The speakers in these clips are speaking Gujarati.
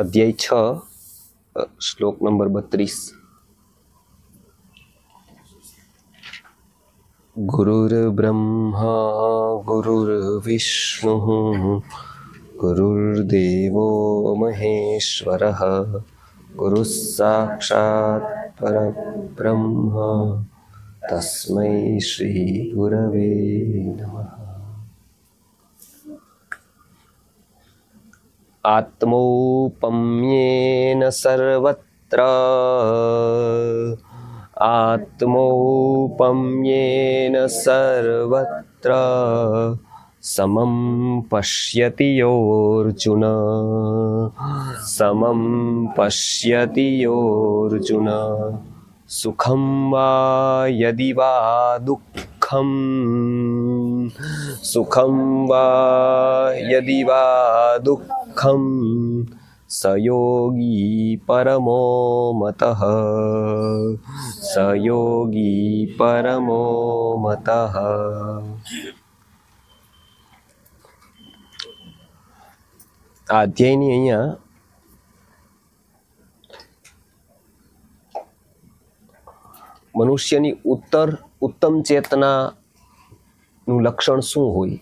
અધ્યાય 6 શ્લોક નંબર 32. ગુરુર્બ્રહ્મા ગુરુર્વિષ્ણુઃ ગુરુર્દેવો મહેશ્વરઃ ગુરુઃ સાક્ષાત પરબ્રહ્મ તસ્મૈ શ્રી ગુરવે નમઃ. આત્મૌપમ્યેન સર્વત્ર આત્મૌપમ્યેન સર્વત્ર સમમ પશ્યતિ યોર્જુન સમમ પશ્યતિ યોર્જુન સુખમ વા યદિ વા દુઃખમ સુખમ વા યદિ વા દુઃખમ સયોગી પરમો મતઃ સયોગી પરમો મતઃ. આ અધ્યાયની અહીંયા મનુષ્યની ઉત્તમ ચેતનાનું લક્ષણ શું હોય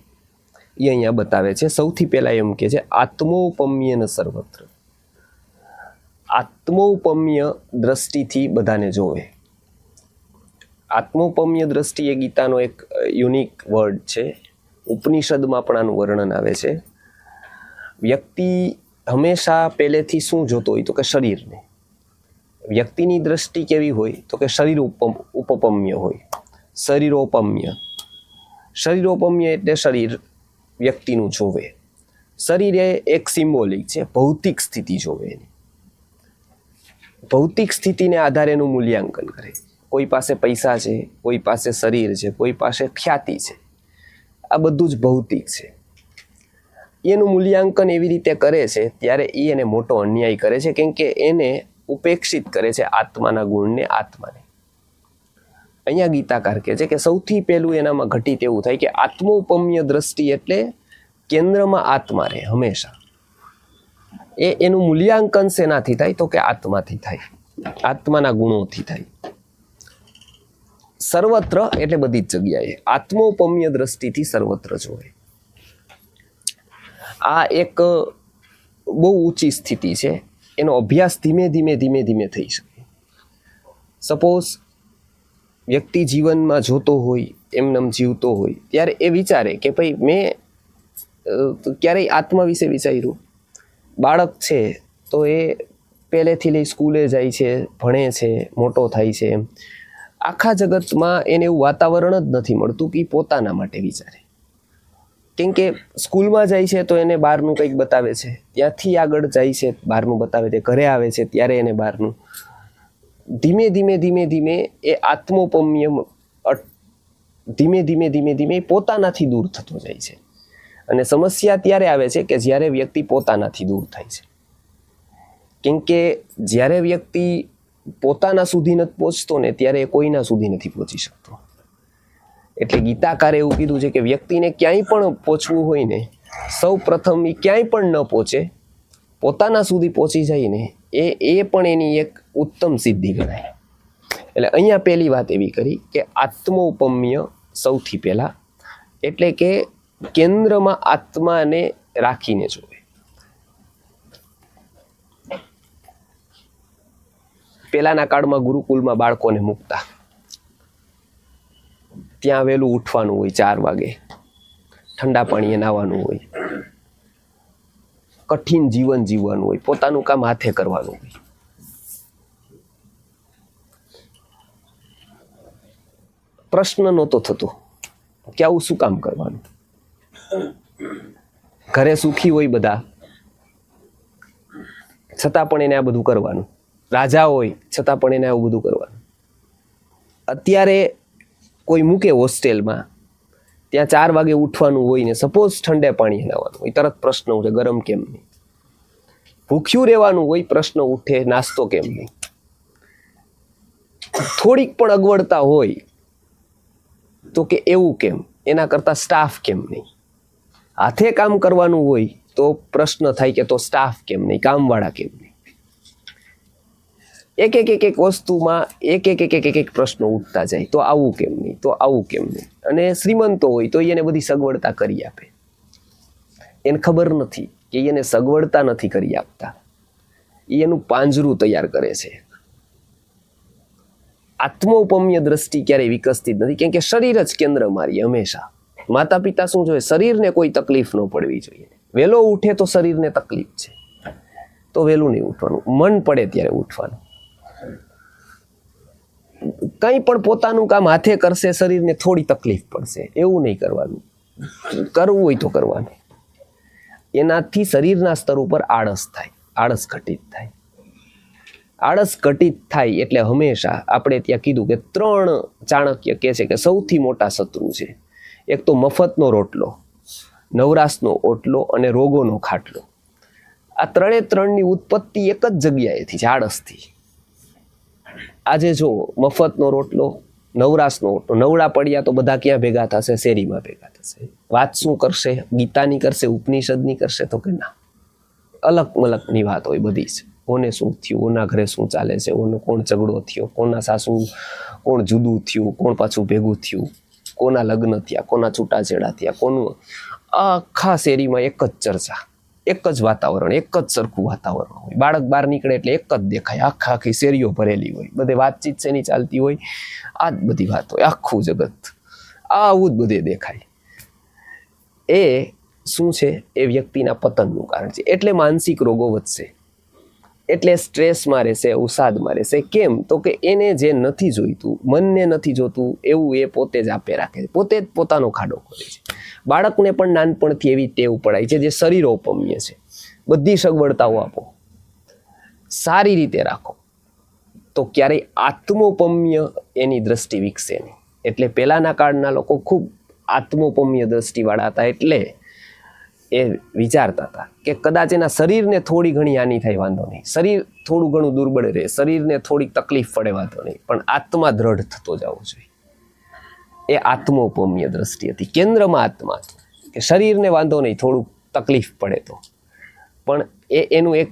એ અહીંયા બતાવે છે. સૌથી પહેલા એમ કે છે આત્મૌપમ્યેન સર્વત્ર. આત્મૌપમ્ય દ્રષ્ટિથી બધાને જોવે. આત્મૌપમ્ય દ્રષ્ટિ એ ગીતાનો એક યુનિક વર્ડ છે. ઉપનિષદમાં પણ આનું વર્ણન આવે છે. વ્યક્તિ હંમેશા પહેલેથી શું જોતો હોય તો કે શરીરને. વ્યક્તિની દ્રષ્ટિ કેવી હોય તો કે શરીર ઉપપમ્ય હોય. શરીરોપમ્ય. શરીરોપમ્ય એટલે શરીર વ્યક્તિનું જોવે. શરીર એ એક સિમ્બોલિક છે, ભૌતિક સ્થિતિ જોવે. ભૌતિક સ્થિતિને આધારે એનું મૂલ્યાંકન કરે. કોઈ પાસે પૈસા છે, કોઈ પાસે શરીર છે, કોઈ પાસે ખ્યાતિ છે. આ બધું જ ભૌતિક છે. એનું મૂલ્યાંકન એવી રીતે કરે છે ત્યારે એ એને મોટો અન્યાય કરે છે, કેમ કે એને ઉપેક્ષિત કરે છે આત્માના ગુણને, આત્માને. અહીંયા ગીતાકાર કહે છે કે સૌથી પહેલું એનામાં ઘટિત એવું થાય કે આત્મૌપમ્ય દ્રષ્ટિ એટલે કેન્દ્રમાં આત્મા રહે હંમેશા. એનું મૂલ્યાંકન શેનાથી થાય તો કે આત્માથી થાય, આત્માના ગુણોથી થાય. સર્વત્ર એટલે બધી જ જગ્યાએ આત્મૌપમ્ય દ્રષ્ટિથી સર્વત્ર જોવે. આ એક બહુ ઊંચી સ્થિતિ છે. એનો અભ્યાસ ધીમે ધીમે થઈ શકે. સપોઝ વ્યક્તિ જીવનમાં જોતો હોય, એમનેમ જીવતો હોય, ત્યારે એ વિચારે કે ભાઈ મેં ક્યારેય આત્મા વિશે વિચાર્યું. બાળક છે તો એ પહેલેથી લઈ સ્કૂલે જાય છે, ભણે છે, મોટો થાય છે. આખા જગતમાં એને એવું વાતાવરણ જ નથી મળતું કે પોતાના માટે વિચારે. કેમ કે સ્કૂલમાં જાય છે તો એને બહારનું કંઈક બતાવે છે, ત્યાંથી આગળ જાય છે બહારનું બતાવે છે, ઘરે આવે છે ત્યારે એને બહારનું. ધીમે ધીમે એ આત્મૌપમ્ય ધીમે ધીમે પોતાનાથી દૂર થતો જાય છે. અને સમસ્યા ત્યારે આવે છે કે જ્યારે વ્યક્તિ પોતાનાથી દૂર થાય છે. કેમ કે જ્યારે વ્યક્તિ પોતાના સુધી નથી પહોંચતો ને ત્યારે એ કોઈના સુધી નથી પહોંચી શકતો. એટલે ગીતાકારે એવું કીધું છે કે વ્યક્તિને ક્યાંય પણ પહોંચવું હોય ને, સૌ પ્રથમ એ ક્યાંય પણ ન પહોંચે, પોતાના સુધી પહોંચી જાય ને એ પણ એની એક ઉત્તમ સિદ્ધિ ગણાય. એટલે અહીંયા પહેલી વાત એવી કરી કે આત્મૌપમ્ય સૌથી પહેલા, એટલે કે કેન્દ્રમાં આત્માને રાખીને જોવે. પહેલાના કાળમાં ગુરુકુલમાં બાળકોને મૂકતા. ત્યાં વહેલું ઉઠવાનું હોય, 4 વાગે ઠંડા પાણીએ નાહવાનું હોય, કઠિન જીવન જીવવાનું હોય, પોતાનું કામ હાથે કરવાનું હોય. પ્રશ્ન નહોતો થતો કે આવું શું કામ કરવાનું. ઘરે સુખી હોય બધા, છતાં પણ એને આ બધું કરવાનું. રાજા હોય છતાં પણ એને આવું બધું કરવાનું. અત્યારે કોઈ મૂકે હોસ્ટેલમાં, ત્યાં 4 વાગે ઉઠવાનું હોય ને સપોઝ ઠંડે પાણી નાવાનું હોય, તરત પ્રશ્ન ઉઠે ગરમ કેમ નહીં. ભૂખ્યું રહેવાનું હોય, પ્રશ્ન ઉઠે નાસ્તો કેમ નહીં. થોડીક પણ અગવડતા હોય તો કે એવું કેમ, એના કરતાં સ્ટાફ કેમ નહીં. હાથે કામ કરવાનું હોય તો પ્રશ્ન થાય કે તો સ્ટાફ કેમ નહીં, કામવાળા કેમ નહીં? એક વસ્તુમાં એક પ્રશ્નો ઉઠતા જાય. તો આવું કેમ નહીં, તો આવું કેમ નહીં? અને શ્રીમંતો હોય તો એને બધી સગવડતા કરી આપે. એને ખબર નથી કે એને સગવડતા નથી કરી આપતા, એનું પાંજરું તૈયાર કરે છે. આત્મોપમ્ય દ્રષ્ટિ ક્યારેય વિકસતી જ નથી, કેમ કે શરીર જ કેન્દ્ર મારી હંમેશા. માતા પિતા શું જોઈએ? શરીરને કોઈ તકલીફ ન પડવી જોઈએ. વહેલો ઉઠે તો શરીરને તકલીફ છે, તો વહેલું નહીં ઉઠવાનું, મન પડે ત્યારે ઉઠવાનું. કંઈ પણ પોતાનું કામ હાથે કરશે, શરીરને થોડી તકલીફ પડશે, એવું નહીં કરવાનું. કરવું હોય તો કરવાનું. એનાથી શરીરના સ્તર ઉપર આળસ થાય, આળસ ઘટિત થાય. આળસ ઘટિત થાય એટલે હંમેશા આપણે ત્યાં કીધું કે 3 ચાણક્ય કહે છે કે સૌથી મોટા શત્રુ છે. એક તો મફતનો રોટલો, નવરાશનો ઓટલો અને રોગોનો ખાટલો. આ 3ની ઉત્પત્તિ એક જ જગ્યાએથી છે, આળસથી. આજે જો મફતનો રોટલો, નવરાશનો ઓટલો, નવડા પડ્યા તો બધા ક્યાં ભેગા થશે? શેરીમાં ભેગા થશે. વાત શું કરશે? ગીતાની કરશે, ઉપનિષદની કરશે? તો કે ના, અલગ મલકની વાત હોય બધી જ. કોને શું થયું, કોના ઘરે શું ચાલે છે, કોણ ઝઘડો થયો, કોના સાસુ કોણ જુદું થયું, કોણ પાછું ભેગું થયું, કોના લગ્ન થયા, કોના છૂટાછેડા થયા, કોનું. આખા શેરીમાં એક જ ચર્ચા, એક જ વાતાવરણ, એક જ સરખું વાતાવરણ હોય. બાળક બહાર નીકળે એટલે એક જ દેખાય, આખી શેરીઓ ભરેલી હોય, બધે વાતચીત શેની ચાલતી હોય? આ જ બધી વાત હોય, આખું જગત આવું જ બધે દેખાય. એ શું છે? એ વ્યક્તિના પતનનું કારણ છે. એટલે માનસિક રોગો વધશે, એટલે સ્ટ્રેસમાં રહેશે, અવસાદમાં રહેશે. કેમ? તો કે એને જે નથી જોઈતું, મનને નથી જોતું એવું એ પોતે જ આપે રાખે છે, પોતે જ પોતાનો ખાડો ખોલે છે. બાળકને પણ નાનપણથી એવી ટેવ પડાય છે જે શરીરોપમ્ય છે. બધી સગવડતાઓ આપો, સારી રીતે રાખો, તો ક્યારેય આત્મોપમ્ય એની દ્રષ્ટિ વિકસે નહીં. એટલે પહેલાના કાળના લોકો ખૂબ આત્મોપમ્ય દ્રષ્ટિવાળા હતા. એટલે એ વિચારતા હતા કે કદાચ એના શરીરને થોડી ઘણી હાનિ થાય વાંધો નહીં, શરીર થોડું ઘણું દુર્બળ રહે, શરીરને થોડીક તકલીફ પડે વાંધો નહીં, પણ આત્મા દ્રઢ થતો જવો જોઈએ. એ આત્મોપમ્ય દ્રષ્ટિ હતી. કેન્દ્રમાં આત્મા હતું કે શરીરને વાંધો નહીં, થોડુંક તકલીફ પડે તો, પણ એનું એક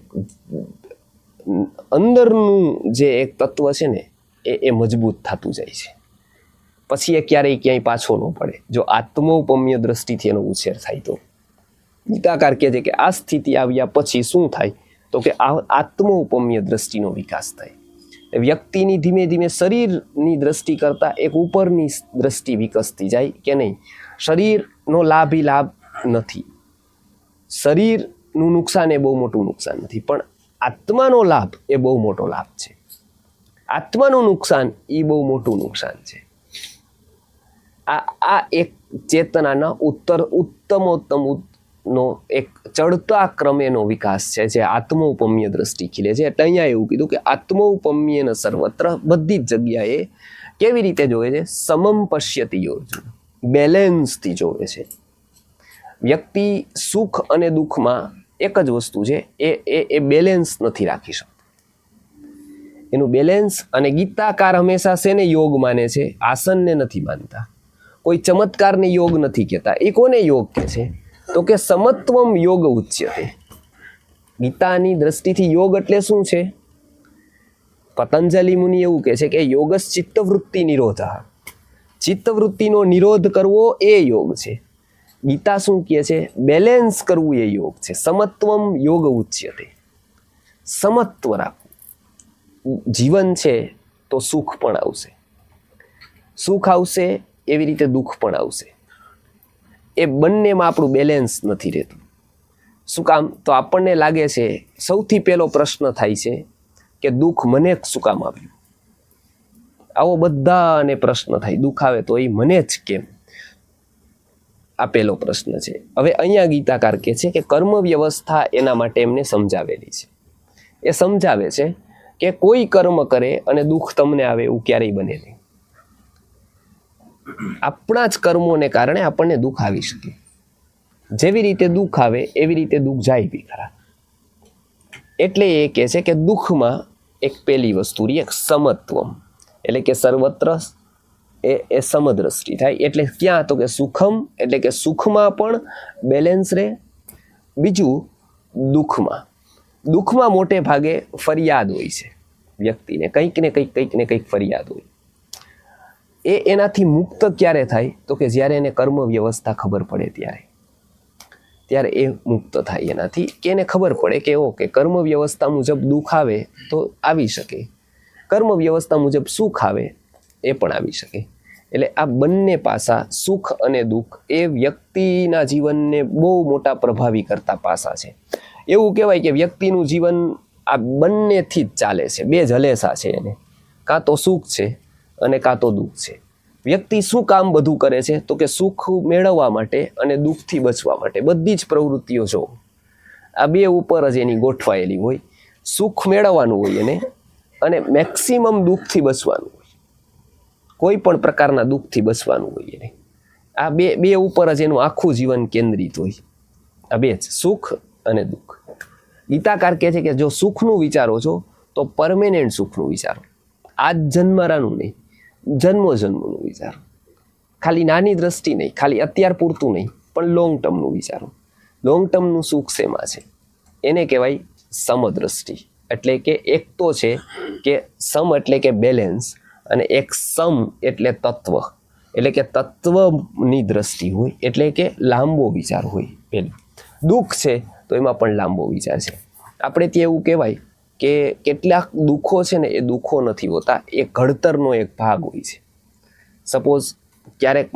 અંદરનું જે એક તત્વ છે ને એ મજબૂત થતું જાય છે. પછી એ ક્યારેય ક્યાંય પાછો ન પડે જો આત્મોપમ્ય દ્રષ્ટિથી એનો ઉછેર થાય તો. ગીતાકાર કહે છે કે આ સ્થિતિ આવ્યા પછી શું થાય? તો કે આત્મોપમ્ય દ્રષ્ટિનો વિકાસ થાય. વ્યક્તિની ધીમે ધીમે શરીરની દ્રષ્ટિ કરતાં એક ઉપરની દ્રષ્ટિ વિકસતી જાય કે નહીં. શરીરનો લાભ લાભ નથી, શરીરનું નુકસાન એ બહુ મોટું નુકસાન નથી, પણ આત્માનો લાભ એ બહુ મોટો લાભ છે. આત્માનું નુકસાન એ બહુ મોટું નુકસાન છે. આ એક ચેતનાના ઉત્તમોત્તમનો એક ચડતા ક્રમેનો વિકાસ છે જે આત્મોપમ્ય દ્રષ્ટિ ખીલે છે. એટલે અહીંયા એવું કીધું કે આત્મોપમ્યેન સર્વત્ર, બધી જ જગ્યાએ કેવી રીતે જોવે છે? સમમ પશ્યતિ અર્જુન, બેલેન્સથી જોવે છે. વ્યક્તિ સુખ અને દુઃખમાં એક જ વસ્તુ છે, એ બેલેન્સ નથી રાખી શકતો. એનું બેલેન્સ. અને ગીતાકાર હંમેશા શેને યોગ માને છે? આસનને નથી માનતા, કોઈ ચમત્કારને યોગ નથી કહેતા. એ કોને યોગ કહે છે? તો કે સમત્વમ યોગ ઉચ્યતે. ગીતાની દ્રષ્ટિથી યોગ એટલે શું છે? પતંજલિ મુનિ એવું કહે છે કે યોગસ ચિત્તવૃત્તિ નિરોધ, ચિત્તવૃત્તિનો નિરોધ કરવો એ યોગ છે. ગીતા શું કહે છે? બેલેન્સ કરવું એ યોગ છે. સમત્વમ યોગ ઉચ્યતે. સમત્વ રાખવું. જીવન છે તો સુખ પણ આવશે, સુખ આવશે એવી રીતે દુઃખ પણ આવશે. એ બંનેમાં આપણું બેલેન્સ નથી રહેતું. શું કામ? તો આપણને લાગે છે, સૌથી પહેલો પ્રશ્ન થાય છે કે દુઃખ મને શું કામ આવ્યું? આવો બધાને પ્રશ્ન થાય, દુઃખ આવે તો એ મને જ કેમ? આ પહેલો પ્રશ્ન છે. હવે અહીંયા ગીતાકાર કહે છે કે કર્મ વ્યવસ્થા એના માટે એમને સમજાવેલી છે. એ સમજાવે છે કે કોઈ કર્મ કરે અને દુઃખ તમને આવે એવું ક્યારેય બને નહીં. આપણા જ કર્મોને કારણે આપણને દુઃખ આવી શકે. જેવી રીતે દુઃખ આવે એવી રીતે દુઃખ જાય બી ખરા. એટલે એ કહે છે કે દુઃખમાં એક પહેલી વસ્તુ રહી, એક સમત્વમ, એટલે કે સર્વત્ર એ સમદ્રષ્ટિ થાય. એટલે ક્યાં? તો કે સુખમ, એટલે કે સુખમાં પણ બેલેન્સ રહે બીજું દુઃખમાં મોટે ભાગે ફરિયાદ હોય છે વ્યક્તિને, કંઈક ને કંઈક ફરિયાદ હોય. એનાથી મુક્ત ક્યારે થાય તો કે જ્યારે એને કર્મ વ્યવસ્થા ખબર પડે ત્યારે એ મુક્ત થાય એનાથી, કે એને ખબર પડે કે ઓકે કર્મ વ્યવસ્થા મુજબ દુઃખ આવે તો આવી શકે, કર્મ વ્યવસ્થા મુજબ સુખ આવે એ પણ આવી શકે. એટલે આ બંને પાસા સુખ અને દુઃખ એ વ્યક્તિના જીવનને બહુ મોટા પ્રભાવી કરતા પાસા છે. એવું કહેવાય કે વ્યક્તિનું જીવન આ બંનેથી જ ચાલે છે, બે જલેસા છે એને, કાં તો સુખ છે અને કાં તો દુઃખ છે. વ્યક્તિ શું કામ બધું કરે છે તો કે સુખ મેળવવા માટે અને દુઃખથી બચવા માટે બધી જ પ્રવૃત્તિઓ જો આ બે ઉપર જ એની ગોઠવાયેલી હોય. સુખ મેળવવાનું હોય એને અને મેક્સિમમ દુઃખથી બચવાનું હોય, કોઈ પણ પ્રકારના દુઃખથી બચવાનું હોય એને. આ બે ઉપર જ એનું આખું જીવન કેન્દ્રિત હોય, આ બે જ, સુખ અને દુઃખ. ગીતાકાર કહે છે કે જો સુખનું વિચારો છો તો પરમેનન્ટ સુખનું વિચારો, આજ જન્મરાનું નહીં, જન્મનું વિચારો. ખાલી નાની દ્રષ્ટિ નહીં, ખાલી અત્યાર પૂરતું નહીં, પણ લોંગ ટર્મનું વિચારો. લોંગ ટર્મનું સુખ શેમાં છે? એને કહેવાય સમદ્રષ્ટિ. એટલે કે એક તો છે કે સમ એટલે કે બેલેન્સ, અને એક સમ એટલે તત્વ, એટલે કે તત્વની દ્રષ્ટિ હોય, એટલે કે લાંબો વિચાર હોય. પેલું દુઃખ છે તો એમાં પણ લાંબો વિચાર છે. આપણે ત્યાં એવું કહેવાય કે કેટલાક દુઃખો છે ને એ દુઃખો નથી હોતા, એ ઘડતરનો એક ભાગ હોય છે. સપોઝ ક્યારેક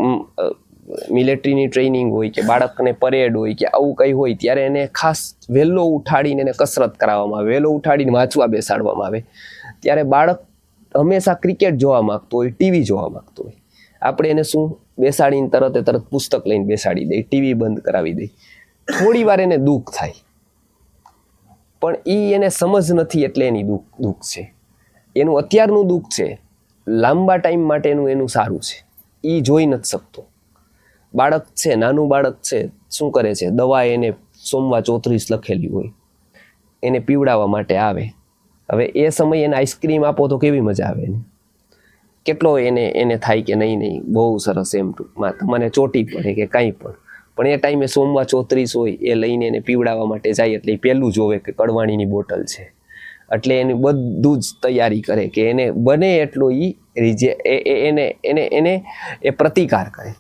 મિલિટરીની ટ્રેનિંગ હોય કે બાળકને પરેડ હોય કે આવું કંઈ હોય ત્યારે એને ખાસ વહેલો ઉઠાડીને એને કસરત કરાવવામાં આવે, વહેલો ઉઠાડીને વાંચવા બેસાડવામાં આવે. ત્યારે બાળક હંમેશા ક્રિકેટ જોવા માગતો હોય, ટીવી જોવા માગતો હોય. આપણે એને શું બેસાડીને તરત પુસ્તક લઈને બેસાડી દઈએ, ટીવી બંધ કરાવી દઈએ. થોડી વાર એને દુઃખ થાય, પણ એને સમજ નથી એટલે એની દુઃખ છે. એનું અત્યારનું દુઃખ છે, લાંબા ટાઈમ માટેનું એનું સારું છે, એ જોઈ નથી શકતો. બાળક છે, નાનું બાળક છે, શું કરે છે, દવા એને સોમવા 34 લખેલી હોય, એને પીવડાવવા માટે આવે. હવે એ સમયે એને આઈસ્ક્રીમ આપો તો કેવી મજા આવે એને, કેટલો એને થાય કે નહીં બહુ સરસ, એમ ટૂંકમાં મને ચોટી પડે કે કાંઈ પણ એ ટાઈમે સોમવા 34 હોય એ લઈને એને પીવડાવવા માટે જાય એટલે એ પહેલું જોવે કે કડવાણીની બોટલ છે, એટલે એની બધું જ તૈયારી કરે કે એને બને એટલો એ પ્રતિકાર કરે.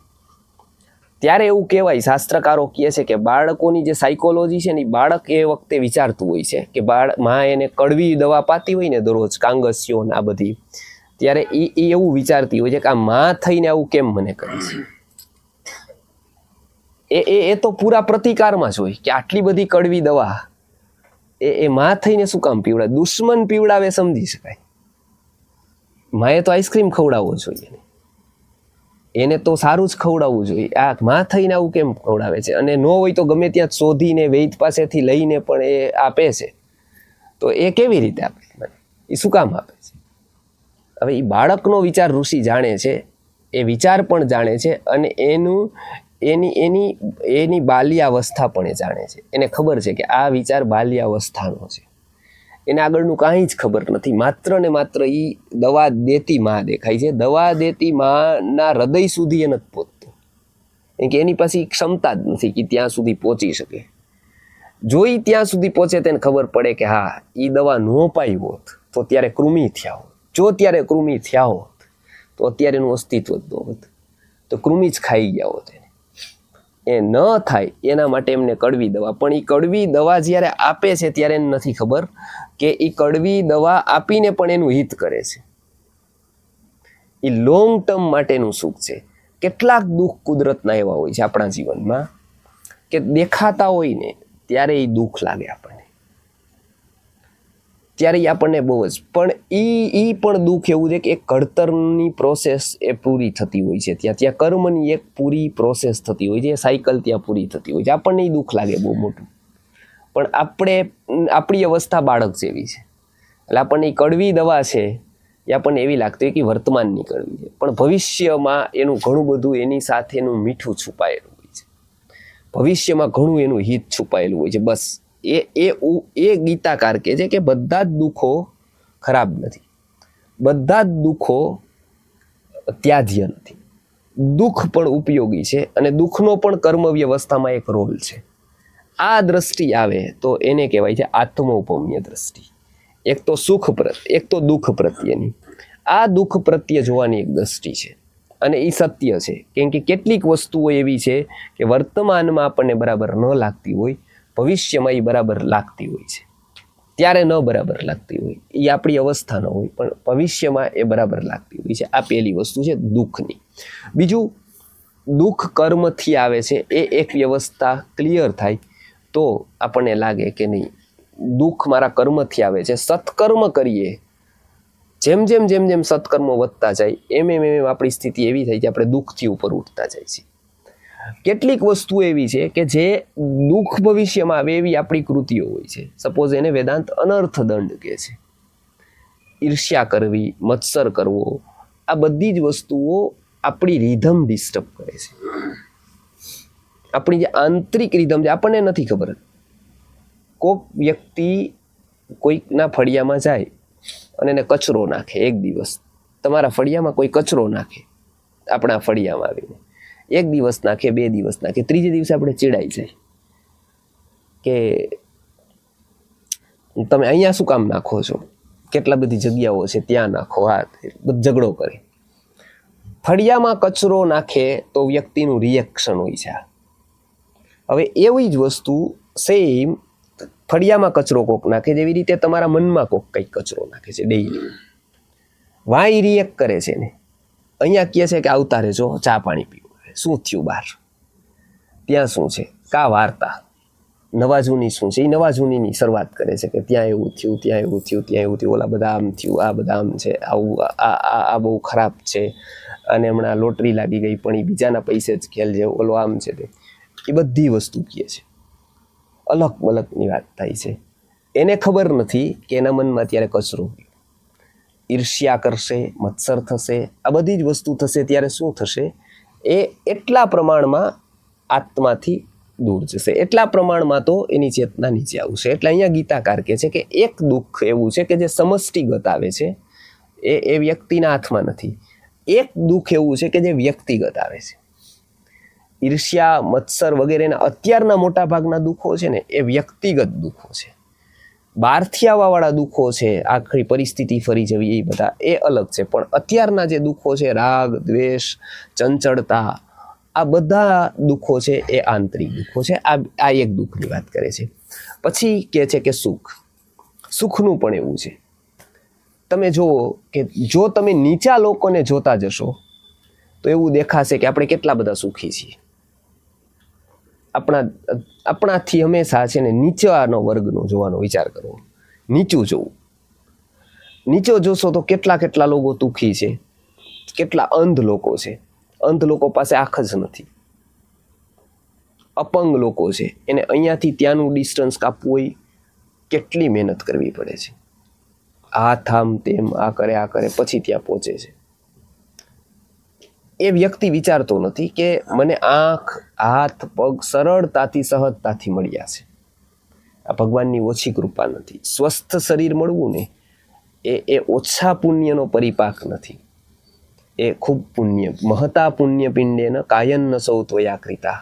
ત્યારે એવું કહેવાય, શાસ્ત્રકારો કહે છે કે બાળકોની જે સાયકોલોજી છે ને, બાળક એ વખતે વિચારતું હોય છે કે માં એને કડવી દવા પાતી હોય ને દરરોજ, કાંગસ્યો ને આ બધી, ત્યારે એ એવું વિચારતી હોય છે કે આ માં થઈને આવું કેમ મને કરે છે. એ તો પૂરા પ્રતિકારમાં જ હોય કે આટલી બધી કડવી દવા એ માં થઈને શું કામ પીવડાવે? દુશ્મન પીવડાવે સમજી શકાય, માએ તો આઈસ્ક્રીમ ખવડાવવો જોઈએ, એને તો સારું જ ખવડાવવું જોઈએ. આ માં થઈને આવું કેમ ખવડાવે છે? અને ન હોય તો ગમે ત્યાં શોધીને વૈદ પાસેથી લઈને પણ એ આપે છે. તો એ કેવી રીતે આપે? એ શું કામ આપે છે? હવે એ બાળકનો વિચાર ઋષિ જાણે છે, એ વિચાર પણ જાણે છે, અને એની બાલ્યાવસ્થા પણ એ જાણે છે. એને ખબર છે કે આ વિચાર બાલ્યાવસ્થાનો છે, એને આગળનું કાંઈ જ ખબર નથી. માત્ર ને માત્ર એ દવા દેતી માં દેખાય છે. દવા દેતી માના હૃદય સુધી એ નથી પહોંચતો, કે એની પાસે ક્ષમતા જ નથી કે ત્યાં સુધી પહોંચી શકે. જો એ ત્યાં સુધી પહોંચે તેને ખબર પડે કે હા એ દવા ન પાઈ હોત તો ત્યારે કૃમિ થયા હોત, જો ત્યારે કૃમિ થયા હોત તો અત્યારે એનું અસ્તિત્વ જ ન હોત, તો કૃમિ જ ખાઈ ગયા હોત. એ ન થાય એના માટે એમને કડવી દવા, પણ એ કડવી દવા જ્યારે આપે છે ત્યારે એને નથી ખબર કે એ કડવી દવા આપીને પણ એનું હિત કરે છે. એ લોંગ ટર્મ માટેનું સુખ છે. કેટલાક દુઃખ કુદરતના એવા હોય છે આપણા જીવનમાં કે દેખાતા હોય ને ત્યારે એ દુઃખ લાગે આપણને, ત્યારે એ આપણને બહુ જ, પણ એ પણ દુઃખ એવું છે કે એક ઘડતરની પ્રોસેસ એ પૂરી થતી હોય છે. ત્યાં કર્મની એક પૂરી પ્રોસેસ થતી હોય છે, સાયકલ ત્યાં પૂરી થતી હોય છે. આપણને એ દુઃખ લાગે બહુ મોટું, પણ આપણી અવસ્થા બાળક જેવી છે, એટલે આપણને એ કડવી દવા છે એ આપણને એવી લાગતી હોય કે વર્તમાનની કડવી છે, પણ ભવિષ્યમાં એનું ઘણું બધું એની સાથેનું મીઠું છુપાયેલું હોય છે, ભવિષ્યમાં ઘણું એનું હિત છુપાયેલું હોય છે. બસ એ ગીતાકાર કહે છે કે બધા જ દુઃખો ખરાબ નથી, બધા જ દુઃખો ત્યાજ્ય નથી. દુઃખ પણ ઉપયોગી છે, અને દુઃખનો પણ કર્મ વ્યવસ્થામાં એક રોલ છે. આ દ્રષ્ટિ આવે તો એને કહેવાય છે આત્મૌપમ્ય દ્રષ્ટિ. એક તો સુખ પ્રત્યે, એક તો દુઃખ પ્રત્યેની. આ દુઃખ પ્રત્યે જોવાની એક દ્રષ્ટિ છે અને એ સત્ય છે. કેમ કે કેટલીક વસ્તુઓ એવી છે કે વર્તમાનમાં આપણને બરાબર ન લાગતી હોય, ભવિષ્યમાં એ બરાબર લાગતી હોય છે. ત્યારે ન બરાબર લાગતી હોય, એ આપણી અવસ્થા ન હોય, પણ ભવિષ્યમાં એ બરાબર લાગતી હોય છે. આ પહેલી વસ્તુ છે દુઃખની. બીજું, દુઃખ કર્મથી આવે છે. એ એક વ્યવસ્થા ક્લિયર થાય તો આપણને લાગે કે નહીં, દુઃખ મારા કર્મથી આવે છે. સત્કર્મ કરીએ, જેમ જેમ જેમ જેમ સત્કર્મો વધતા જાય એમ એમ એમ આપણી સ્થિતિ એવી થઈ કે આપણે દુઃખથી ઉપર ઉઠતા જાય છે. કેટલીક વસ્તુ એવી છે કે જે દુઃખ ભવિષ્યમાં આવે એવી આપણી કૃતિઓ હોય છે. સપોઝ એને વેદાંત અનર્થ દંડ કહે છે. ઈર્ષ્યા કરવી, મત્સર કરવો, આ બધી જ વસ્તુઓ આપણી રીધમ ડિસ્ટર્બ કરે છે. આપણી જે આંતરિક રીધમ છે આપણને નથી ખબર. કોઈક વ્યક્તિ કોઈકના ફળિયામાં જાય અને એને કચરો નાખે. એક દિવસ તમારા ફળિયામાં કોઈ કચરો નાખે, આપણા ફળિયામાં આવીને એક દિવસ નાખે, 2 દિવસ નાખે, ત્રીજે દિવસે આપણે ચીડાઈ જાય કે તમે અહીંયા શું કામ નાખો છો, કેટલા બધી જગ્યાઓ છે ત્યાં નાખો. હા, ઝઘડો કરે. ફળિયામાં કચરો નાખે તો વ્યક્તિનું રિએક્શન હોય છે. હવે એવી જ વસ્તુ સેમ ફળિયામાં કચરો કોક નાખે, જેવી રીતે તમારા મનમાં કોક કંઈક કચરો નાખે છે ડેઈલી. વાય રિએક્ટ કરે છે ને. અહીંયા કહે છે કે આવતા રહેજો, ચા પાણી પીવું. શું થયું બહાર? ત્યાં શું છે? કા વાર્તા નવા જૂની શું છે? એ નવા જૂનીની શરૂઆત કરે છે કે ત્યાં એવું થયું, ત્યાં એવું થયું, ત્યાં એવું થયું, ઓલા બધા આમ થયું, આ બધા આમ છે, આવું આ બહુ ખરાબ છે, અને હમણાં લોટરી લાગી ગઈ પણ એ બીજાના પૈસે જ ખેલ છે, ઓલો આમ છે. એ બધી વસ્તુ કહે છે. અલગ અલગની વાત થાય છે. એને ખબર નથી કે એના મનમાં ત્યારે કચરો, ઈર્ષ્યા કરશે, મત્સર થશે, આ બધી જ વસ્તુ થશે. ત્યારે શું થશે? એ એટલા પ્રમાણમાં આત્માથી દૂર જશે, એટલા પ્રમાણમાં તો એની ચેતના નીચે આવશે. એટલે અહીંયા ગીતાકાર કહે છે કે એક દુઃખ એવું છે કે જે સમષ્ટિગત આવે છે, એ વ્યક્તિના હાથમાં નથી. એક દુઃખ એવું છે કે જે વ્યક્તિગત આવે છે. ઈર્ષ્યા, મત્સર વગેરેના અત્યારના મોટા ભાગના દુઃખો છે ને, એ વ્યક્તિગત દુઃખો છે. બહારથી આવવાવાળા દુઃખો છે, આખરી પરિસ્થિતિ ફરી જવી, એ બધા એ અલગ છે. પણ અત્યારના જે દુઃખો છે, રાગ, દ્વેષ, ચંચળતા, આ બધા દુઃખો છે એ આંતરિક દુઃખો છે. આ એક દુઃખની વાત કરે છે. પછી કહે છે કે સુખ. સુખનું પણ એવું છે. તમે જુઓ કે જો તમે નીચા લોકોને જોતા જશો તો એવું દેખાશે કે આપણે કેટલા બધા સુખી છીએ. આપણાથી હંમેશા છે ને નીચાનો વર્ગનો જોવાનો વિચાર કરવો, નીચું જોવું. નીચો જોશો તો કેટલા લોકો દુઃખી છે, કેટલા અંધ લોકો છે. અંધ લોકો પાસે આંખ જ નથી. અપંગ લોકો છે, એને અહીંયાથી ત્યાંનું ડિસ્ટન્સ કાપવું હોય કેટલી મહેનત કરવી પડે છે. હાથ આમ તેમ, આ કરે પછી ત્યાં પહોંચે છે. એ વ્યક્તિ વિચારતો નથી કે મને આંખ, હાથ, પગ સરળતાથી, સહજતાથી મળ્યા છે. આ ભગવાનની ઓછી કૃપા નથી. સ્વસ્થ શરીર મળવું ને એ ઓછા પુણ્યનો પરિપાક નથી. એ ખૂબ પુણ્ય. મહતા પુણ્ય પિંડેન કાયન્ન સૌ ત્વયા કૃતા.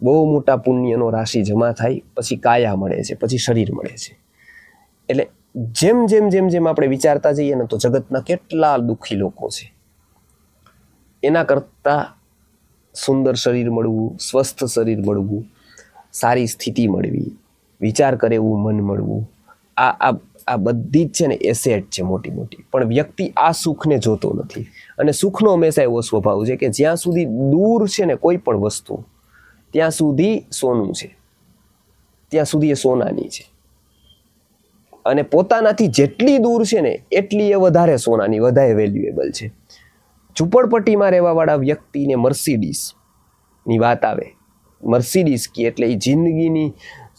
બહુ મોટા પુણ્યનો રાશિ જમા થાય પછી કાયા મળે છે, પછી શરીર મળે છે. એટલે જેમ જેમ જેમ જેમ આપણે વિચારતા જઈએ ને તો જગતના કેટલા દુઃખી લોકો છે. એના કરતાં સુંદર શરીર મળવું, સ્વસ્થ શરીર મળવું, સારી સ્થિતિ મળવી, વિચાર કરે એવું મન મળવું, આ બધી જ છે ને એસેટ છે મોટી મોટી. પણ વ્યક્તિ આ સુખને જોતો નથી. અને સુખનો હંમેશા એવો સ્વભાવ છે કે જ્યાં સુધી દૂર છે ને કોઈ પણ વસ્તુ, ત્યાં સુધી સોનું છે, ત્યાં સુધી એ સોનાની છે. અને પોતાનાથી જેટલી દૂર છે ને એટલી એ વધારે સોનાની, વધારે વેલ્યુએબલ છે. ઝૂંપડપટ્ટીમાં રહેવાવાળા વ્યક્તિને મર્સિડીઝની વાત આવે, મર્સિડીઝ કી એટલે એ જિંદગીની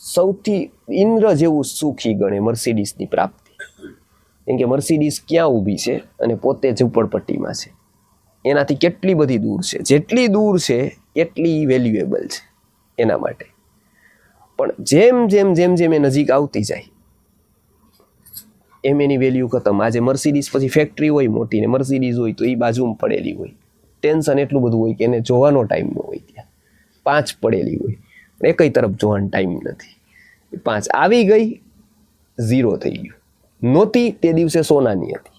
સૌથી ઇન્દ્ર જેવું સુખી ગણે મર્સિડીઝની પ્રાપ્તિ. કેમ કે મર્સિડીઝ ક્યાં ઊભી છે અને પોતે ઝૂંપડપટ્ટીમાં છે. એનાથી કેટલી બધી દૂર છે. જેટલી દૂર છે એટલી વેલ્યુએબલ છે એના માટે. પણ જેમ જેમ જેમ જેમ એ નજીક આવતી જાય એમ એની વેલ્યુ ખતમ. આજે મર્સિડીઝ પછી ફેક્ટરી હોય મોટી ને મર્સિડીઝ હોય તો એ બાજુમાં પડેલી હોય. ટેન્શન એટલું બધું હોય કે એને જોવાનો ટાઈમ ન હોય. ત્યાં 5 પડેલી હોય. એકય તરફ જોવાનો ટાઈમ નથી. 5 આવી ગઈ 0 થઈ ગયું. નહોતી તે દિવસે સોનાની હતી.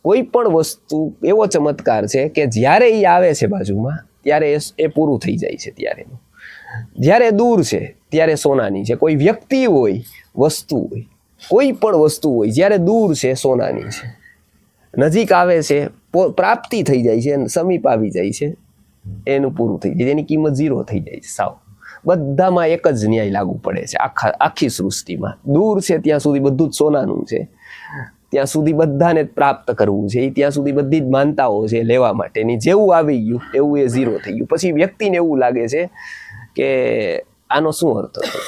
કોઈ પણ વસ્તુ એવો ચમત્કાર છે કે જ્યારે એ આવે છે બાજુમાં ત્યારે એ પૂરું થઈ જાય છે. જ્યારે દૂર છે ત્યારે સોનાની છે. કોઈ વ્યક્તિ હોય, વસ્તુ હોય, કોઈ પણ વસ્તુ હોય, જ્યારે દૂર છે સોનાની છે. નજીક આવે છે, પ્રાપ્તિ થઈ જાય છે, સમીપ આવી જાય છે, એનું પૂરું થઈ જાય, એની કિંમત 0 થઈ જાય છે સાવ. બધામાં એક જ ન્યાય લાગુ પડે છે આખી સૃષ્ટિમાં. દૂર છે ત્યાં સુધી બધું જ સોનાનું છે, ત્યાં સુધી બધાને પ્રાપ્ત કરવું છે, ત્યાં સુધી બધી જ માનતાઓ છે લેવા માટેની. જેવું આવી ગયું એવું એ 0 થઈ ગયું. પછી વ્યક્તિને એવું લાગે છે કે આનો શું અર્થ હતો.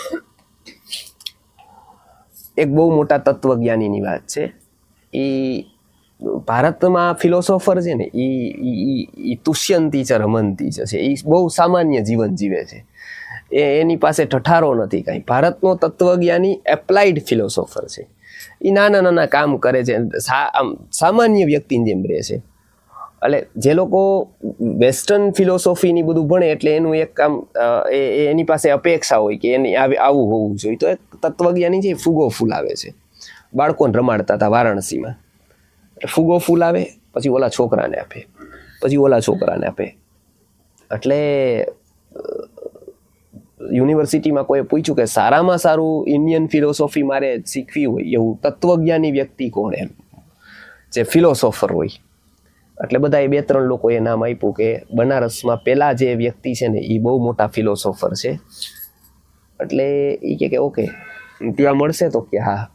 એક બહુ મોટા તત્વજ્ઞાનીની વાત છે. એ ભારતમાં ફિલોસોફર છે ને, એ તુષ્યંતી છે, રમંતી છે. એ બહુ સામાન્ય જીવન જીવે છે. એની પાસે ઠઠારો નથી કાંઈ. ભારતનો તત્વજ્ઞાની એપ્લાઇડ ફિલોસોફર છે. એ નાના નાના કામ કરે છે, આમ સામાન્ય વ્યક્તિની જેમ રહે છે. એટલે જે લોકો વેસ્ટર્ન ફિલોસોફીની બધું ભણે એટલે એનું એક કામ એની પાસે અપેક્ષા હોય કે એને આવું હોવું જોઈએ. તો એક તત્વજ્ઞાની છે, ફુગો ફૂલાવે છે. બાળકોને રમાડતા હતા વારાણસીમાં. ફુગો ફૂલાવે, પછી ઓલા છોકરાને આપે, પછી ઓલા છોકરાને આપે. એટલે યુનિવર્સિટીમાં કોઈ પૂછ્યું કે સારામાં સારું ઇન્ડિયન ફિલોસોફી મારે શીખવી હોય એવું તત્વજ્ઞાની વ્યક્તિ કોણ, એમ જે ફિલોસોફર હોય. એટલે બધાએ 2-3 લોકોએ નામ આપ્યું કે બનારસમાં પેલા જે વ્યક્તિ છે ને એ બહુ મોટા ફિલોસોફર છે. એટલે એ કે ઓકે ત્યાં મળશે, તો કે હા.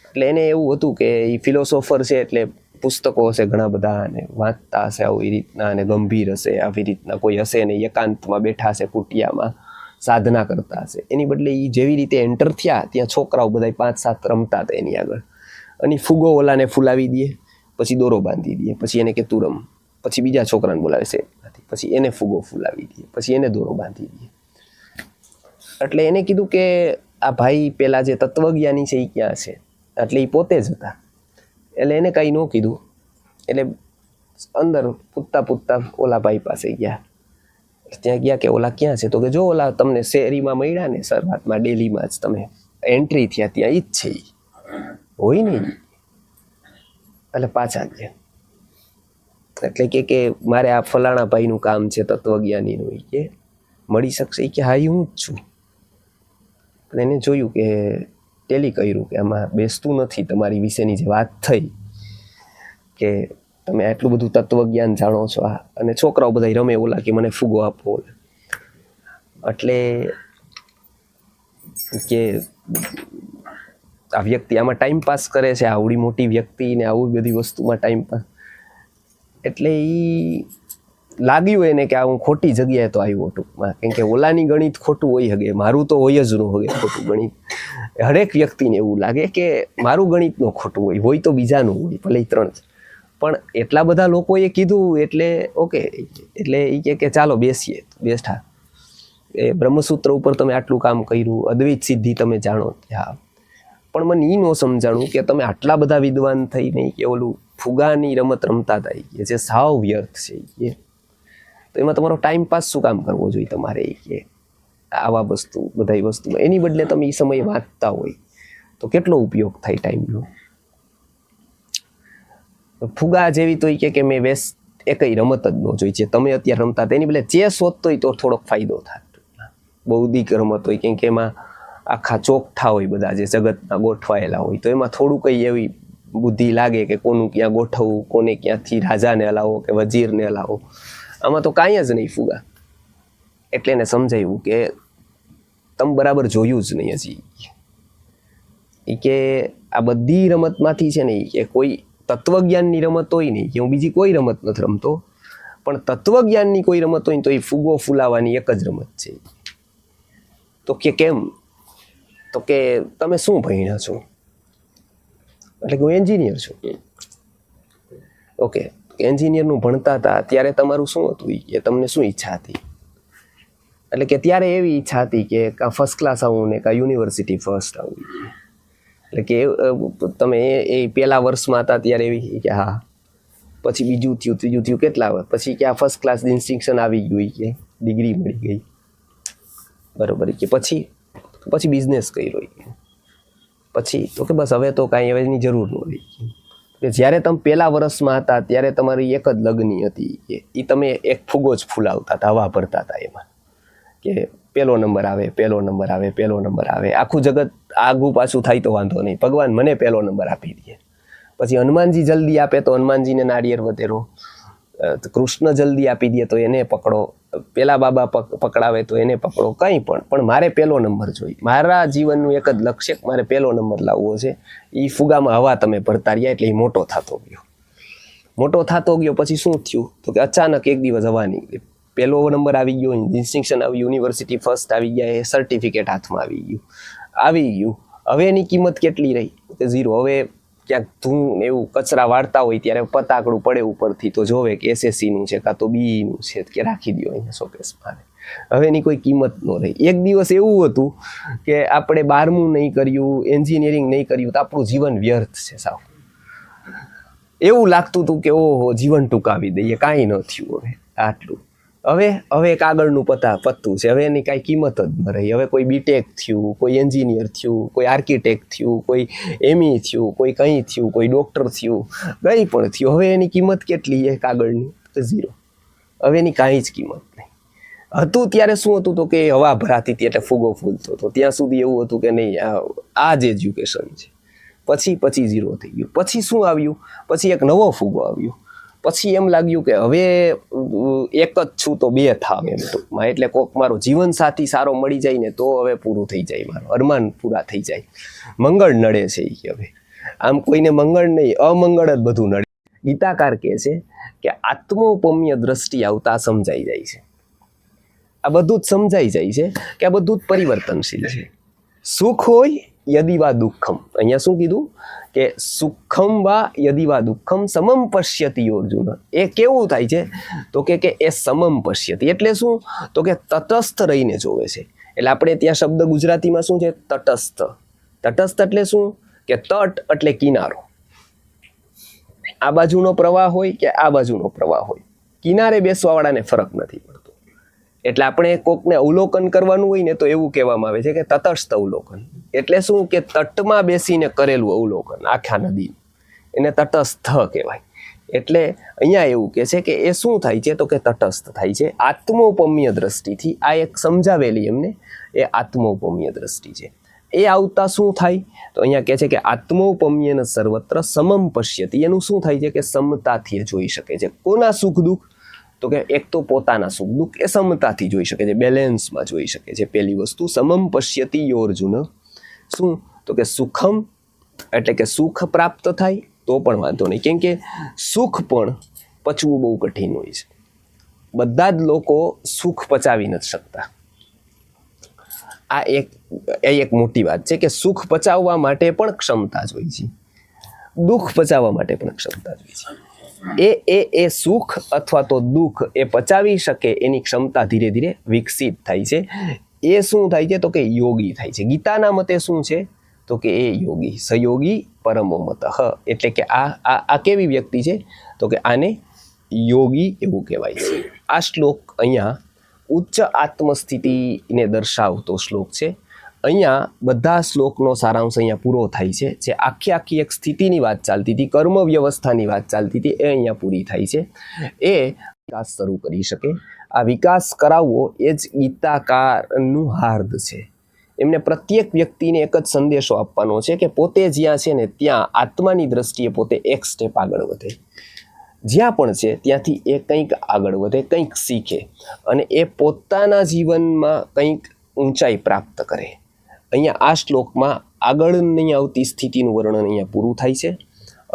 એટલે એને એવું હતું કે એ ફિલોસોફર છે એટલે પુસ્તકો હશે ઘણા બધા, અને વાંચતા હશે આવી રીતના, અને ગંભીર હશે આવી રીતના. કોઈ હશે ને એકાંતમાં બેઠા હશે, કુટિયામાં સાધના કરતા હશે. એની બદલે એ જેવી રીતે એન્ટર થયા ત્યાં છોકરાઓ બધા 5-7 રમતા હતા એની આગળ. અને ફુગો ઓલાને ફૂલાવી દે, પછી દોરો બાંધી દે, પછી એને કે તું રમ, પછી બીજા છોકરાને બોલાવે છે, પછી એને ફુગો ફૂલાવી દે, પછી એને દોરો બાંધી દે. એટલે એને કીધું કે આ ભાઈ પેલા જે તત્વજ્ઞાની છે એ ક્યાં છે. એટલે એ પોતે જ હતા. એટલે એને કાંઈ ન કીધું. એટલે અંદર પૂછતા ઓલા ભાઈ પાસે ગયા. ત્યાં ગયા કે ઓલા ક્યાં છે. તો કે જો ઓલા તમને શેરીમાં મળ્યા ને શરૂઆતમાં, ડેલીમાં જ તમે એન્ટ્રી થયા ત્યાં ઈ જ છે. હોય ને. એટલે પાછા ગયા. એટલે કે મારે આ ફલાણા ભાઈનું કામ છે તત્વજ્ઞાનીનું, કે મળી શકશે. કે હા હું જ છું. એને જોયું કે ટેલી કર્યું કે આમાં બેસતું નથી. તમારી વિશેની જે વાત થઈ કે તમે આટલું બધું તત્વજ્ઞાન જાણો છો, અને છોકરાઓ બધા રમે ઓલા કે મને ફુગો આપો. એટલે કે આ વ્યક્તિ આમાં ટાઈમ પાસ કરે છે, આવડી મોટી વ્યક્તિ ને આવી બધી વસ્તુમાં ટાઈમ પાસ. એટલે એ લાગ્યું એને કે આ હું ખોટી જગ્યાએ તો આવ્યો ટૂંકમાં. કેમ કે ઓલાની ગણિત ખોટું હોય શકે, મારું તો હોય જ ન હોય ખોટું ગણિત. હરેક વ્યક્તિને એવું લાગે કે મારું ગણિત નો ખોટું હોય તો બીજાનું હોય, ભલે 3. પણ એટલા બધા લોકોએ કીધું એટલે ઓકે. એટલે એ કે ચાલો બેસીએ. બેઠા. એ બ્રહ્મસૂત્ર ઉપર તમે આટલું કામ કર્યું, અદ્વૈત સિદ્ધિ તમે જાણો. હા, પણ મને એ ન સમજાણું કે તમે આટલા બધા વિદ્વાન થઈ નહીં કે ઓલું ફુગાની રમત રમતા હતા કે જે સાવ વ્યર્થ છે. તો એમાં તમારો ટાઈમ પાસ શું કામ કરવો જોઈએ તમારે. કે આવા વસ્તુ બધા વસ્તુમાં એની બદલે તમે એ સમયે વાંચતા હોય તો કેટલો ઉપયોગ થાય ટાઈમનો. ફુગા જેવી તો કે મેં એકય રમત જ ન જોઈ છે તમે અત્યારે રમતા હતા. એની બદલે ચેસ હોત તો થોડોક ફાયદો થાય. બૌદ્ધિક રમત હોય, કેમ કે એમાં આખા ચોકઠા હોય બધા જે જગતના ગોઠવાયેલા હોય, તો એમાં થોડું કંઈ એવી બુદ્ધિ લાગે કે કોનું ક્યાં ગોઠવવું, કોને ક્યાંથી રાજાને હલાવો કે વજીરને હલાવો. આમાં તો કાંઈ જ નહીં ફુગા. એટલે એને સમજાવ્યું કે તમે બરાબર જોયું જ નહીં હજી. એ કે આ બધી રમતમાંથી છે ને કે કોઈ તત્વજ્ઞાનની રમત હોય નહીં, કે હું બીજી કોઈ રમત નથી રમતો, પણ તત્વજ્ઞાનની કોઈ રમત હોય ને તો એ ફુગો ફૂલાવાની એક જ રમત છે. તો કે કેમ? તો કે તમે શું ભણ્યા છો? એટલે હું એન્જિનિયર છું. ઓકે, એન્જિનિયરનું ભણતા હતા ત્યારે તમારું શું હતું કે તમને શું ઈચ્છા હતી? એટલે કે ત્યારે એવી ઈચ્છા હતી કે કાં ફર્સ્ટ ક્લાસ આવું ને કાં યુનિવર્સિટી ફર્સ્ટ આવું. એટલે કે તમે એ પહેલા વર્ષમાં હતા ત્યારે એવી કે હા. પછી બીજું થયું, ત્રીજું થયું, કેટલા વર્ષ પછી કે આ ફર્સ્ટ ક્લાસ ડિસ્ટિંક્શન આવી ગયું, કે ડિગ્રી મળી ગઈ. બરોબર કે પછી બિઝનેસ કર્યો પછી તો કે બસ હવે તો કાંઈ હવે એની જરૂર ન રહી કે જ્યારે તમે પહેલા વર્ષમાં હતા ત્યારે તમારી એક જ લગ્ની હતી એ તમે એક ફૂગો જ ફૂલાવતા હતા, હવા ભરતા હતા એમાં કે પહેલો નંબર આવે, પહેલો નંબર આવે, પહેલો નંબર આવે. આખું જગત આગું પાછું થાય તો વાંધો નહીં, ભગવાન મને પહેલો નંબર આપી દે. પછી હનુમાનજી જલ્દી આપે તો હનુમાનજીને નાળિયેર વધેરો, કૃષ્ણ જલ્દી આપી દે તો એને પકડો, પેલા બાબા પકડાવે તો એને પકડો, કંઈ પણ મારે પહેલો નંબર જોઈએ. મારા જીવનનું એક જ લક્ષ્ય, મારે પહેલો નંબર લાવવો છે. એ ફુગામાં હવા તમે ભરતા રહ્યા એટલે એ મોટો થતો ગયો. પછી શું થયું તો કે અચાનક એક દિવસ હવા નીકળી, પહેલો નંબર આવી ગયો, ડિસ્ટિંક્શન આવી, યુનિવર્સિટી ફર્સ્ટ આવી ગયા, એ સર્ટિફિકેટ હાથમાં આવી ગયું. હવે એની કિંમત કેટલી રહી કે 0. હવે ક્યાંક ધૂમ એવું કચરા વાળતા હોય ત્યારે પતાકડું પડે ઉપરથી તો જોવે કે SSCનું છે કાં તો BEનું છે કે રાખી દો અહીંયા શોકેસમાં. હવે એની કોઈ કિંમત ન રહી. એક દિવસ એવું હતું કે આપણે 12મું નહીં કર્યું, એન્જિનિયરિંગ નહીં કર્યું તો આપણું જીવન વ્યર્થ છે સાવ. એવું લાગતું હતું કે ઓહો જીવન ટૂંકાવી દઈએ, કાંઈ ન થયું હવે આટલું. હવે એક આગળનું પત્તું છે, હવે એની કાંઈ કિંમત જ ન રહી. હવે કોઈ બીટેક થયું, કોઈ એન્જિનિયર થયું, કોઈ આર્કિટેક્ટ થયું, કોઈ ME થયું, કોઈ કંઈ થયું, કોઈ ડૉક્ટર થયું, કંઈ પણ થયું. હવે એની કિંમત કેટલી છે કાગળની તો 0. હવે એની કાંઈ જ કિંમત નહીં. હતું ત્યારે શું હતું તો કે હવા ભરાતી હતી એટલે ફૂગો ફૂલતો હતો, ત્યાં સુધી એવું હતું કે નહીં આ જ એજ્યુકેશન છે. પછી 0 થઈ ગયું. પછી શું આવ્યું? પછી એક નવો ફૂગો આવ્યો. પછી એમ લાગ્યું કે હવે એક જ છું તો 2 થાવ એમ ટૂંકમાં, એટલે કોક મારો જીવન સાથી સારો મળી જાય ને તો હવે પૂરું થઈ જાય, મારો અરમાન પૂરા થઈ જાય. મંગળ નડે છે એ હવે, આમ કોઈને મંગળ નહીં, અમંગળ જ બધું નડે. ગીતાકાર કહે છે કે આત્મોપમ્ય દ્રષ્ટિ આવતા સમજાઈ જાય છે, આ બધું જ સમજાઈ જાય છે કે આ બધું જ પરિવર્તનશીલ છે. સુખ હોય યદિ વા દુઃખમ, અહીંયા શું કીધું કે સુખમ વા યદિ વા દુઃખમ સમમ પશ્યતિ અર્જુન. એ કેવું થાય છે તો કે એ સમમ પશ્યતિ એટલે શું તો કે તટસ્થ રહીને જોવે છે. એટલે આપણે ત્યાં શબ્દ ગુજરાતીમાં શું છે? તટસ્થ. તટસ્થ એટલે શું કે તટ એટલે કિનારો, આ બાજુનો પ્રવાહ હોય કે આ બાજુનો પ્રવાહ હોય, કિનારે બેસવાવાળાને ફરક નથી પડતો. એટલે આપણે કોકને અવલોકન કરવાનું હોય ને તો એવું કહેવામાં આવે છે કે તટસ્થ અવલોકન. એટલે શું કે તટમાં બેસીને કરેલું અવલોકન આખા નદી, એને તટસ્થ કહેવાય. એટલે અહીંયા એવું કહે છે કે એ શું થાય છે તો કે તટસ્થ થાય છે આત્મોપમ્ય દ્રષ્ટિથી. આ એક સમજાવેલી એમને એ આત્મોપમ્ય દ્રષ્ટિ છે. એ આવતા શું થાય તો અહીંયા કહે છે કે આત્મોપમ્યન સર્વત્ર સમમ પશ્યતિ. એનું શું થાય છે કે સમતાથી જોઈ શકે છે. કોના સુખ દુઃખ તો કે એક તો પોતાના સુખ દુઃખ એ સમતાથી જોઈ શકે છે, બેલેન્સમાં જોઈ શકે છે. પહેલી વસ્તુ સમમ પશ્યતિ યોર્જુન. શું તો કે સુખમ એટલે કે સુખ પ્રાપ્ત થાય તો પણ વાંધો નહીં, કેમ કે સુખ પણ પચવું બહુ કઠિન હોય છે. બધા જ લોકો સુખ પચાવી નથી શકતા. આ એક મોટી વાત છે કે સુખ પચાવવા માટે પણ ક્ષમતા જોઈએ છે, દુઃખ પચાવવા માટે પણ ક્ષમતા જોઈએ છે. એ સુખ અથવા તો દુઃખ એ પચાવી શકે એની ક્ષમતા ધીરે ધીરે વિકસિત થાય છે. એ શું થાય છે તો કે યોગી થાય છે. ગીતાના મતે શું છે તો કે એ યોગી, સયોગી પરમો મત. એટલે કે આ કેવી વ્યક્તિ છે તો કે આને યોગી એવું કહેવાય છે. આ શ્લોક અહીંયા ઉચ્ચ આત્મસ્થિતિને દર્શાવતો શ્લોક છે. અહીંયા બધા શ્લોકનો સારાંશ અહીંયા પૂરો થાય છે. જે આખી એક સ્થિતિની વાત ચાલતી હતી, કર્મ વ્યવસ્થાની વાત ચાલતી હતી, એ અહીંયા પૂરી થાય છે. એ વિકાસ શરૂ કરી શકે. આ વિકાસ કરાવવો એ જ ગીતાકારનું હાર્દ છે. એમને પ્રત્યેક વ્યક્તિને એક જ સંદેશો આપવાનો છે કે પોતે જ્યાં છે ને ત્યાં આત્માની દ્રષ્ટિએ પોતે એક સ્ટેપ આગળ વધે. જ્યાં પણ છે ત્યાંથી એ કંઈક આગળ વધે, કંઈક શીખે અને એ પોતાના જીવનમાં કંઈક ઊંચાઈ પ્રાપ્ત કરે. અહીંયા આ શ્લોકમાં આગળ નહીં આવતી સ્થિતિનું વર્ણન અહીંયા પૂરું થાય છે.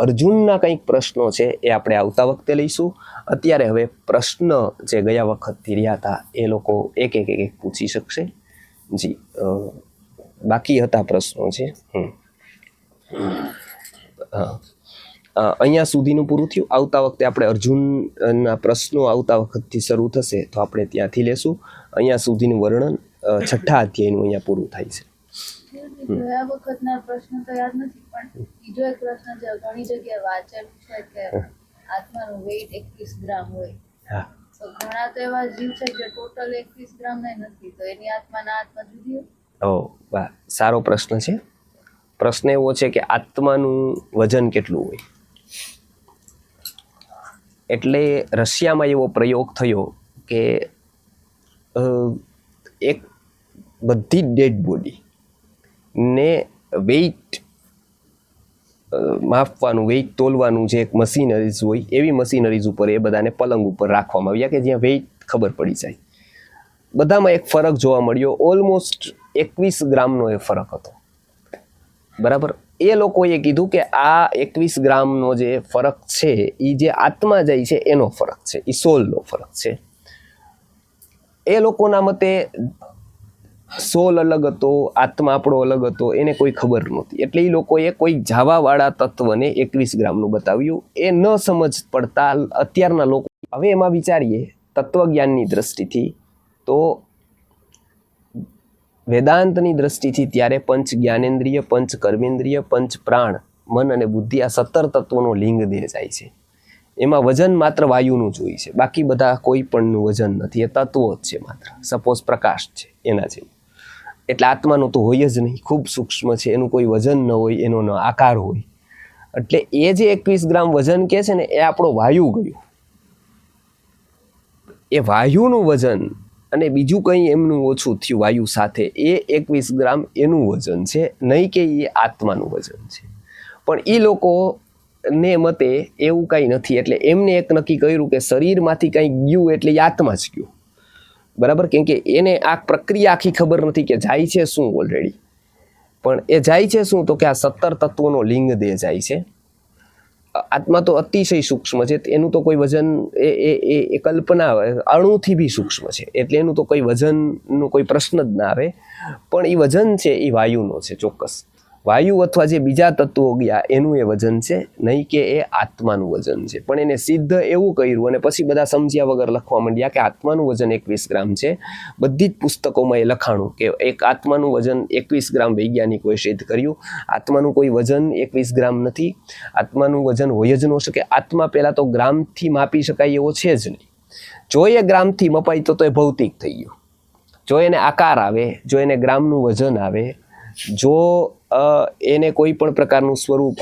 અર્જુનના કંઈક પ્રશ્નો છે એ આપણે આવતા વખતે લઈશું. અત્યારે હવે પ્રશ્ન જે ગયા વખતથી રહ્યા હતા એ લોકો એક પૂછી શકશે. જી બાકી હતા પ્રશ્નો છે. હા, અહીંયા સુધીનું પૂરું થયું. આવતા વખતે આપણે અર્જુનના પ્રશ્નો આવતા વખતથી શરૂ થશે તો આપણે ત્યાંથી લેશું. અહીંયા સુધીનું વર્ણન 6થા અધ્યાયનું અહીંયા પૂરું થાય છે. ગયા વખતના પ્રશ્ન તો યાદ નથી, પણ બીજો એક પ્રશ્ન જે ઘણી જગ્યાએ વાંચેલું છે કે આત્માનું વેઇટ 21 ગ્રામ હોય. હા, તો ઘણા તો એવા જીવ છે જે ટોટલ 21 ગ્રામ નથી, તો એની આત્માના આત્મા જુદી હોય. ઓ વાહ, સારો પ્રશ્ન છે. પ્રશ્ન એવો છે કે આત્માનું વજન કેટલું હોય. એટલે રશિયામાં એવો પ્રયોગ થયો કે એક બધી ડેડ બોડી ને વેઇટ માપવાનું, વેઇટ તોલવાનું જે એક મશીનરીઝ હોય, એવી મશીનરીઝ ઉપર એ બધાને પલંગ ઉપર રાખવામાં આવ્યા કે જ્યાં વેઇટ ખબર પડી જાય. બધામાં એક ફરક જોવા મળ્યો. ઓલમોસ્ટ 21 ગ્રામનો એ ફરક હતો. બરાબર. એ લોકોએ કીધું કે આ 21 ગ્રામનો જે ફરક છે એ જે આત્મા જાય છે એનો ફરક છે, એ સોલનો ફરક છે. એ લોકોના મતે સોલ અલગ હતો, આત્મા આપણો અલગ હતો, એને કોઈ ખબર નહોતી. એટલે એ લોકોએ કોઈ જાવાવાળા તત્વને 21 ગ્રામનું બતાવ્યું. એ ન સમજ પડતા અત્યારના લોકો હવે એમાં વિચારીએ તત્વજ્ઞાનની દ્રષ્ટિથી, તો વેદાંતની દ્રષ્ટિથી ત્યારે પંચ જ્ઞાનેન્દ્રિય, પંચ કર્મેન્દ્રિય, પંચ પ્રાણ, મન અને બુદ્ધિ, આ 17 તત્વોનો લિંગ દેહ જાય છે. એમાં વજન માત્ર વાયુનું જ હોય છે, બાકી બધા કોઈ પણનું વજન નથી. એ તત્વો જ છે માત્ર. સપોઝ પ્રકાશ છે એના જેવું. એટલે આત્માનું તો હોય જ નહીં, ખૂબ સૂક્ષ્મ છે, એનું કોઈ વજન ન હોય, એનો ન આકાર હોય. એટલે એ જે 21 ગ્રામ વજન કહે છે ને, એ આપણો વાયુ ગયો. એ વાયુનું વજન અને બીજું કંઈ એમનું ઓછું થયું વાયુ સાથે, એ 21 ગ્રામ એનું વજન છે, નહીં કે એ આત્માનું વજન છે. પણ એ લોકોને મતે એવું કાંઈ નથી. એટલે એમને એક નક્કી કર્યું કે શરીરમાંથી કંઈ ગયું એટલે એ આત્મા જ ગયો. બરાબર. કેમ કે એને આ પ્રક્રિયા આખી ખબર નથી કે જાય છે શું ઓલરેડી. પણ એ જાય છે શું, તો કે આ 17 તત્વોનો લિંગ દેહ જાય છે. આત્મા તો અતિશય સૂક્ષ્મ છે, એનું તો કોઈ વજન એ કલ્પના અણુથી બી સૂક્ષ્મ છે. એટલે એનું તો કોઈ વજનનો કોઈ પ્રશ્ન જ ના આવે. પણ એ વજન છે એ વાયુનો છે ચોક્કસ. વાયુ અથવા જે બીજા તત્વો ગયા એનું એ વજન છે, નહીં કે એ આત્માનું વજન છે. પણ એને સિદ્ધ એવું કર્યું અને પછી બધા સમજ્યા વગર લખવા માંડ્યા કે આત્માનું વજન 21 ગ્રામ છે. બધી જ પુસ્તકોમાં એ લખાણું કે એક આત્માનું વજન 21 ગ્રામ વૈજ્ઞાનિકોએ સિદ્ધ કર્યું. આત્માનું કોઈ વજન 21 ગ્રામ નથી. આત્માનું વજન હોય જ ન શકે. આત્મા પહેલાં તો ગ્રામથી માપી શકાય એવો છે જ નહીં. જો એ ગ્રામથી મપાય તો એ ભૌતિક થઈ ગયું. જો એને આકાર આવે, જો એને ગ્રામનું વજન આવે, જો એને કોઈ પણ પ્રકારનું સ્વરૂપ